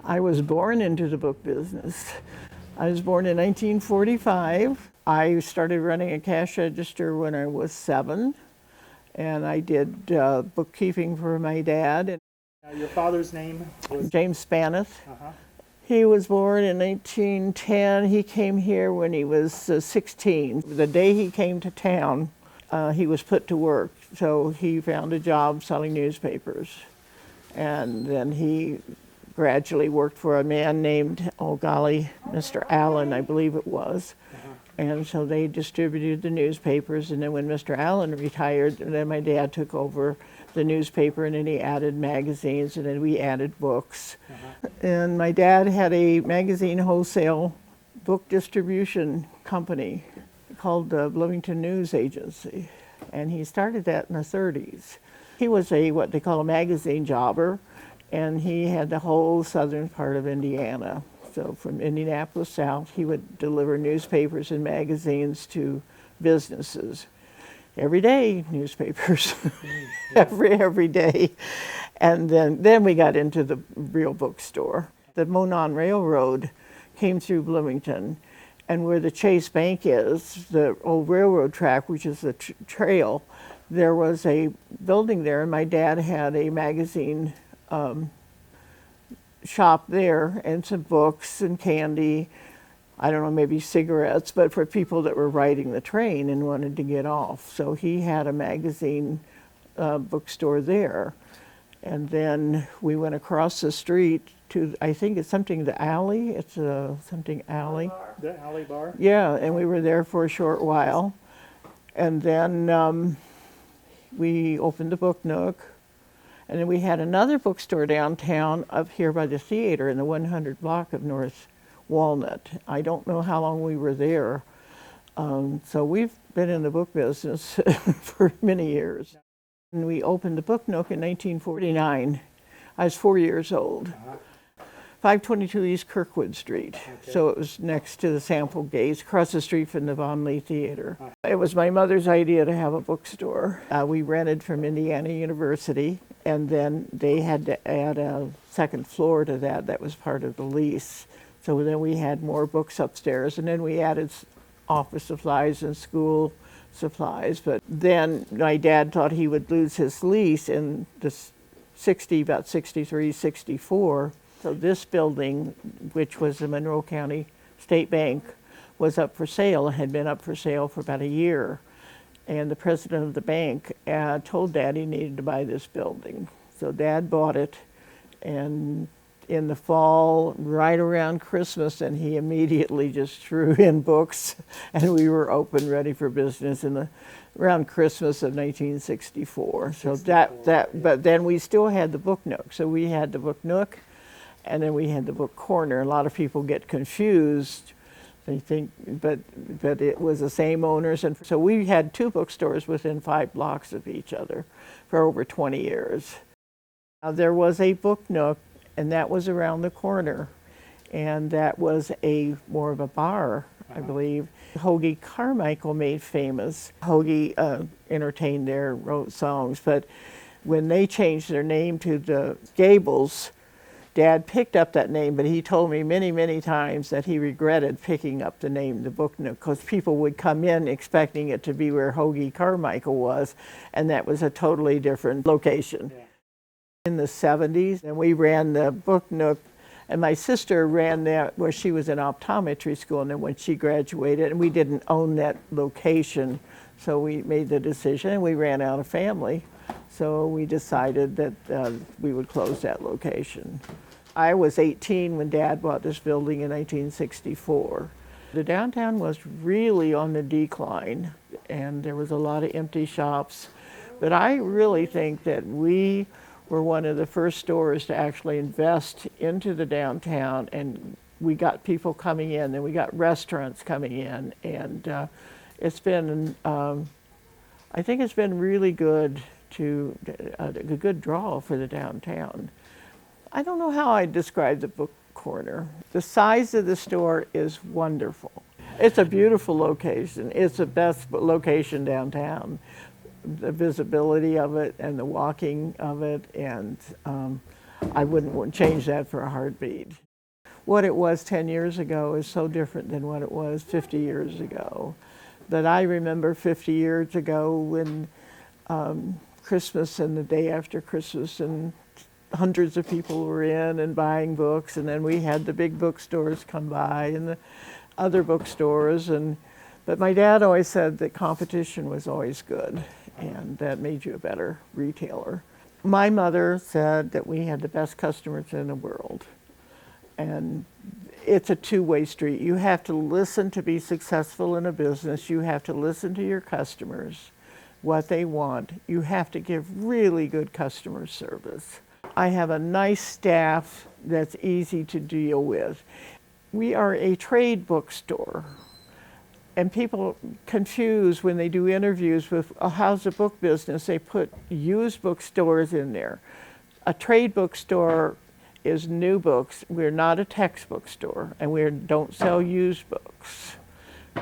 I was born into the book business. I was born in 1945. I started running a cash register when I was 7, and I did bookkeeping for my dad. Your father's name was? James Spanath. Uh-huh. He was born in 1910. He came here when he was 16. The day he came to town, he was put to work. So he found a job selling newspapers. And then he gradually worked for a man named, oh golly, Mr. Allen, I believe it was. And so they distributed the newspapers, and then when Mr. Allen retired, then my dad took over the newspaper, and then he added magazines, and then we added books. And my dad had a magazine wholesale book distribution company called the Bloomington News Agency, and he started that in the 30s. He was what they call a magazine jobber, and he had the whole southern part of Indiana. So from Indianapolis south, he would deliver newspapers and magazines to businesses. Every day, newspapers, every day. And then we got into the real bookstore. The Monon Railroad came through Bloomington, and where the Chase Bank is, the old railroad track, which is the trail, there was a building there, and my dad had a magazine shop there, and some books and candy, I don't know, maybe cigarettes, but for people that were riding the train and wanted to get off. So he had a magazine bookstore there. And then we went across the street to, I think it's something, the alley, it's something alley. The alley bar? Yeah, and we were there for a short while. And then we opened the Book Nook. And then we had another bookstore downtown up here by the theater in the 100 block of North Walnut. I don't know how long we were there. So we've been in the book business for many years. And we opened the Book Nook in 1949. I was 4 years old. 522 East Kirkwood Street. Okay. So it was next to the Sample Gates, across the street from the Von Lee Theater. It was my mother's idea to have a bookstore. We rented from Indiana University, and then they had to add a second floor to that. That was part of the lease. So then we had more books upstairs, and then we added office supplies and school supplies. But then my dad thought he would lose his lease in the about 63, 64. So this building, which was the Monroe County State Bank, was up for sale, had been up for sale for about a year. And the president of the bank told Dad he needed to buy this building. So Dad bought it, and in the fall, right around Christmas, and he immediately just threw in books, and we were open, ready for business around Christmas of 1964. So but then we still had the Book Nook. So we had the Book Nook, and then we had the Book Corner. A lot of people get confused. They think, but it was the same owners. And so we had 2 bookstores within 5 blocks of each other for over 20 years. There was a Book Nook, and that was around the corner. And that was more of a bar, I believe. Hoagie Carmichael made famous. Hoagie entertained there, wrote songs. But when they changed their name to the Gables, Dad picked up that name, but he told me many, many times that he regretted picking up the name, the Book Nook, because people would come in expecting it to be where Hoagie Carmichael was, and that was a totally different location. Yeah. In the 70s, and we ran the Book Nook, and my sister ran that where she was in optometry school, and then when she graduated, and we didn't own that location, so we made the decision, and we ran out of family. So we decided that we would close that location. I was 18 when Dad bought this building in 1964. The downtown was really on the decline, and there was a lot of empty shops. But I really think that we were one of the first stores to actually invest into the downtown, and we got people coming in, and we got restaurants coming in, and it's been, I think it's been really good a good draw for the downtown. I don't know how I'd describe the Book Corner. The size of the store is wonderful. It's a beautiful location. It's the best location downtown. The visibility of it and the walking of it, and I wouldn't change that for a heartbeat. What it was 10 years ago is so different than what it was 50 years ago. But I remember 50 years ago when Christmas and the day after Christmas, and hundreds of people were in and buying books, and then we had the big bookstores come by and the other bookstores. But my dad always said that competition was always good, and that made you a better retailer. My mother said that we had the best customers in the world. And it's a two-way street. You have to listen to be successful in a business. You have to listen to your customers, what they want. You have to give really good customer service. I have a nice staff that's easy to deal with. We are a trade bookstore. And people confuse when they do interviews with, oh, how's the book business? They put used bookstores in there. A trade bookstore is new books. We're not a textbook store, and we don't sell used books.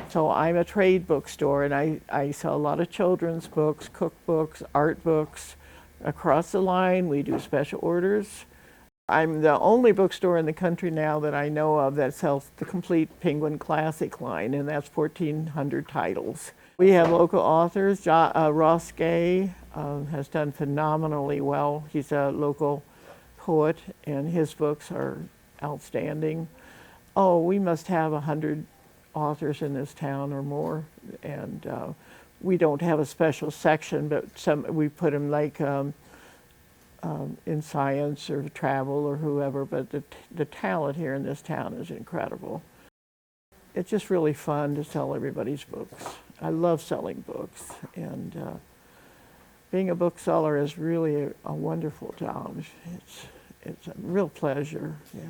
So I'm a trade bookstore, and I sell a lot of children's books, cookbooks, art books. Across the line, we do special orders. I'm the only bookstore in the country now that I know of that sells the complete Penguin Classic line, and that's 1,400 titles. We have local authors. Ross Gay has done phenomenally well. He's a local poet, and his books are outstanding. Oh, we must have 100 authors in this town or more, and we don't have a special section, but we put them like in science or travel or whoever, but the talent here in this town is incredible. It's just really fun to sell everybody's books. I love selling books, and being a bookseller is really a wonderful job. It's a real pleasure, yeah.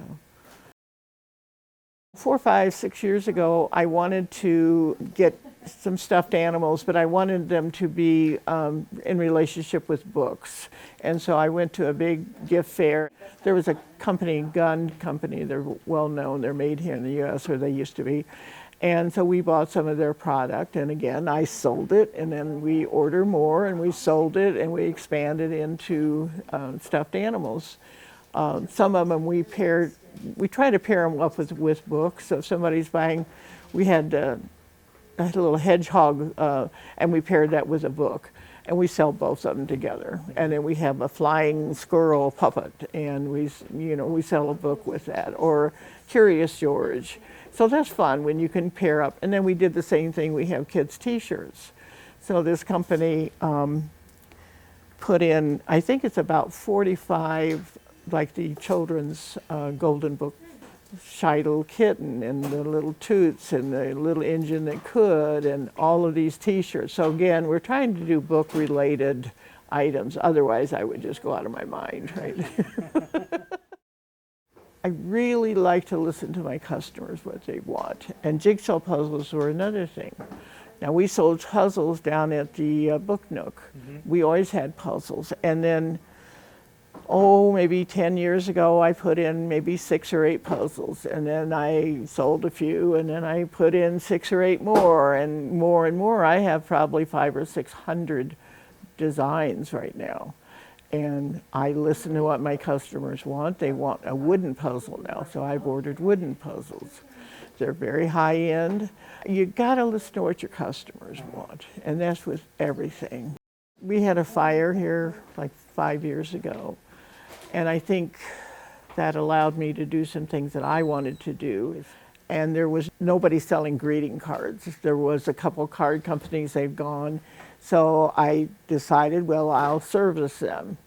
4, 5, 6 years ago, I wanted to get some stuffed animals, but I wanted them to be in relationship with books. And so I went to a big gift fair. There was a gun company, they're well known, they're made here in the US, or they used to be. And so we bought some of their product, and again, I sold it, and then we ordered more, and we sold it, and we expanded into stuffed animals. Some of them we try to pair them up with books. So if somebody's buying, we had a little hedgehog, and we paired that with a book, and we sell both of them together. And then we have a flying squirrel puppet, and we sell a book with that, or Curious George. So that's fun when you can pair up. And then we did the same thing. We have kids' T-shirts. So this company put in, I think it's about 45, like the children's golden book, Shy Little Kitten, and the Little Toots, and the Little Engine That Could, and all of these T-shirts. So again, we're trying to do book-related items. Otherwise, I would just go out of my mind, right? I really like to listen to my customers, what they want. And jigsaw puzzles were another thing. Now, we sold puzzles down at the Book Nook. Mm-hmm. We always had puzzles. And then, maybe 10 years ago, I put in maybe 6 or 8 puzzles. And then I sold a few, and then I put in 6 or 8 more, and more and more. I have probably 500 or 600 designs right now. And I listen to what my customers want. They want a wooden puzzle now, so I've ordered wooden puzzles. They're very high end. You gotta listen to what your customers want, and that's with everything. We had a fire here like 5 years ago, and I think that allowed me to do some things that I wanted to do. And there was nobody selling greeting cards. There was a couple card companies, they've gone. So I decided, well, I'll service them.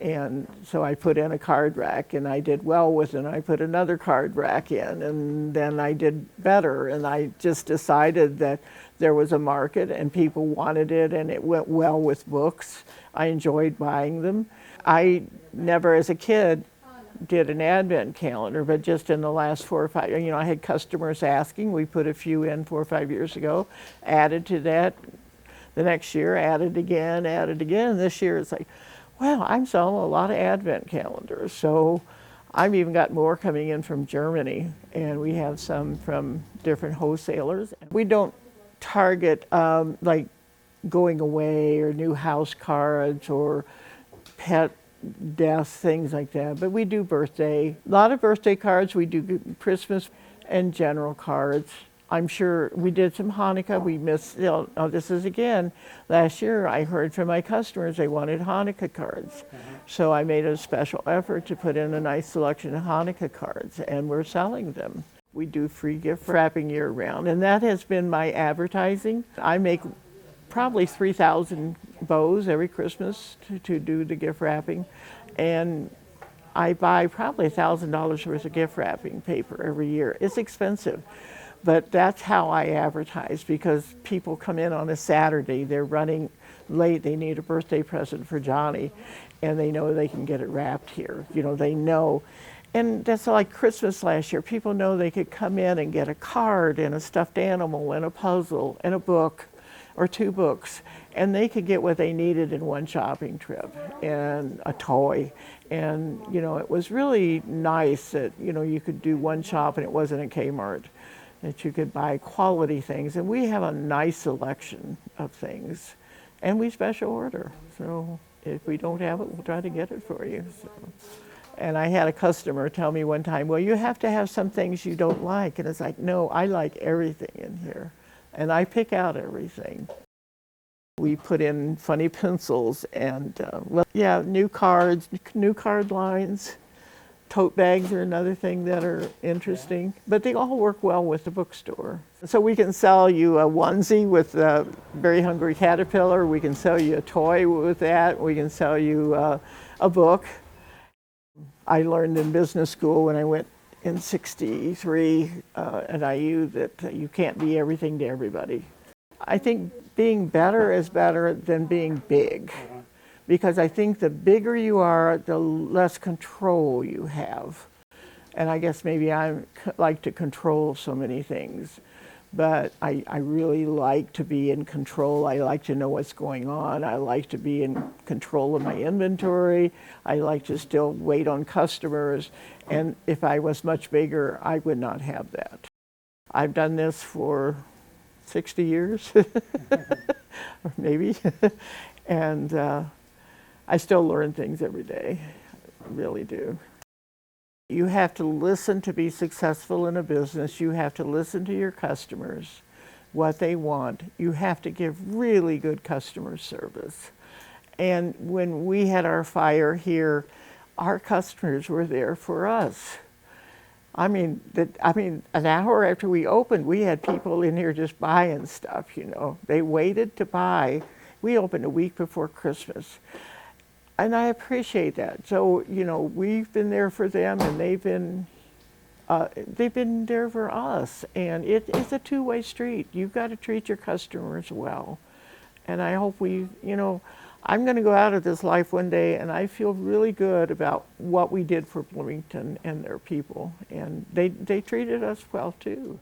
And so I put in a card rack, and I did well with it, and I put another card rack in, and then I did better. And I just decided that there was a market and people wanted it, and it went well with books. I enjoyed buying them. I never, as a kid, did an advent calendar, but just in the last 4 or 5, I had customers asking. We put a few in 4 or 5 years ago, added to that. The next year, added again. This year, it's like, wow, I'm selling a lot of advent calendars. So I've even got more coming in from Germany, and we have some from different wholesalers. We don't target like going away or new house cards or pet deaths, things like that. But we do birthday, a lot of birthday cards. We do Christmas and general cards. I'm sure we did some Hanukkah. We missed, this is again, last year I heard from my customers they wanted Hanukkah cards. So I made a special effort to put in a nice selection of Hanukkah cards, and we're selling them. We do free gift wrapping year round, and that has been my advertising. I make probably 3,000 bows every Christmas to do the gift wrapping, and I buy probably $1,000 worth of gift wrapping paper every year. It's expensive, but that's how I advertise, because people come in on a Saturday, they're running late, they need a birthday present for Johnny, and they know they can get it wrapped here. You know, they know. And that's like Christmas last year. People know they could come in and get a card and a stuffed animal and a puzzle and a book or 2 books, and they could get what they needed in one shopping trip and a toy. And, you know, it was really nice that, you know, you could do one shop and it wasn't a Kmart, that you could buy quality things. And we have a nice selection of things, and we special order. So if we don't have it, we'll try to get it for you. So. And I had a customer tell me one time, well, you have to have some things you don't like. And it's like, no, I like everything in here. And I pick out everything. We put in funny pencils and, new cards, new card lines. Tote bags are another thing that are interesting. But they all work well with the bookstore. So we can sell you a onesie with a Very Hungry Caterpillar. We can sell you a toy with that. We can sell you a book. I learned in business school when I went in '63 at IU that you can't be everything to everybody. I think being better is better than being big, because I think the bigger you are, the less control you have. And I guess maybe I like to control so many things, but I really like to be in control. I like to know what's going on. I like to be in control of my inventory. I like to still wait on customers. And if I was much bigger, I would not have that. I've done this for 60 years, or maybe. And I still learn things every day. I really do. You have to listen to be successful in a business. You have to listen to your customers, what they want. You have to give really good customer service. And when we had our fire here, our customers were there for us. I mean, an hour after we opened, we had people in here just buying stuff, you know. They waited to buy. We opened a week before Christmas. And I appreciate that. So, you know, we've been there for them, and they've been there for us. And it's a two-way street. You've got to treat your customers well. And I hope I'm going to go out of this life one day, and I feel really good about what we did for Bloomington and their people. And they treated us well, too.